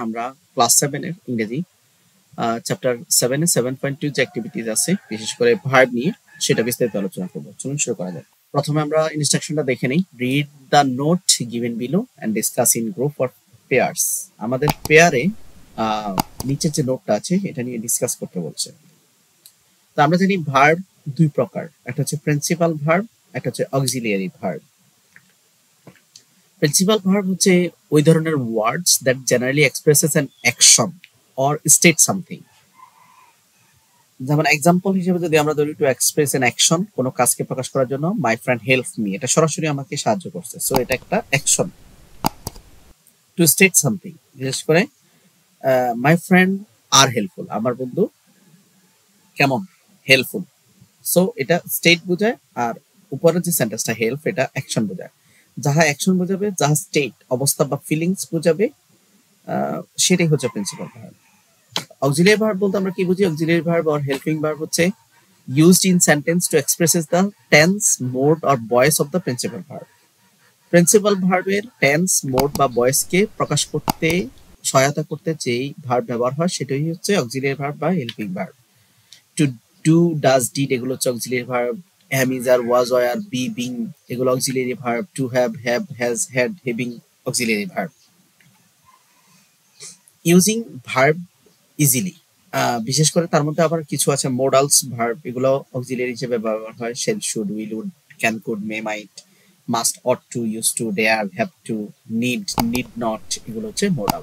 আমরা ক্লাস 7 এর ইংরেজি চ্যাপ্টার 7 এ 7.2 যে অ্যাক্টিভিটিজ আছে বিশেষ করে ভার্ব নিয়ে সেটা বিস্তারিত আলোচনা করব। চলুন শুরু করা যাক। প্রথমে আমরা ইনস্ট্রাকশনটা দেখে নেই। Read the note given below and discuss in group or pairs. আমাদের পেয়ারে নিচের যে নোটটা আছে এটা নিয়ে ডিসকাস করতে বলছে। তো আমরা জানি ভার্ব দুই প্রকার, একটা হচ্ছে প্রিন্সিপাল ভার্ব, একটা হচ্ছে অক্সিলিয়ারি ভার্ব। প্রিন্সিপাল ভার্ব হচ্ছে ওই ধরনের words that generally expresses an action or state something. যেমন এক্সাম্পল হিসেবে যদি আমরা ধরি টু এক্সপ্রেস অ্যান অ্যাকশন, কোনো কাজকে প্রকাশ করার জন্য মাই ফ্রেন্ড হেল্প মি, এটা সরাসরি আমাকে সাহায্য করছে, সো এটা একটা অ্যাকশন। টু স্টেট সামথিং, বিশেষ করে মাই ফ্রেন্ড আর হেল্পফুল, আমার বন্ধু কেমন হেল্পফুল, সো এটা স্টেট বোঝায়। আর উপরের যে সেন্টেন্সটা হেল্প, এটা অ্যাকশন বোঝায়। যাহা অ্যাকশন বোঝাবে, যাহা স্টেট অবস্থা বা ফিলিংস বোঝাবে, সেটাই হচ্ছে প্রিন্সিপাল ভার্ব। অক্সিলিয়ারি ভার্ব বলতে আমরা কি বুঝি? Auxiliary verb or helping verb হচ্ছে used in sentence to expresses the tense, mode or voice of the principal verb. Principal ভার্বের টেন্স, মোড বা ভয়েসকে প্রকাশ করতে সহায়তা করতে যেই ভার্ব ব্যবহার হয় সেটাই হচ্ছে অক্সিলিয়ারি ভার্ব বা helping verb. To do, does, did এগুলো হচ্ছে auxiliary verb. Am, is, are, was, were, be, being এগুলো auxiliary verb. To have, has, had, having auxiliary verb. Using verb easily, বিশেষ করে তার মধ্যে আবার কিছু আছে মোডালস ভার্ব, এগুলো অক্সিলিয়ারি হিসেবে ব্যবহার হয়। Shall, should, will, would, can, could, may, might, must, ought to, used to, dare, have to, need, need not এগুলো হচ্ছে মোডাল।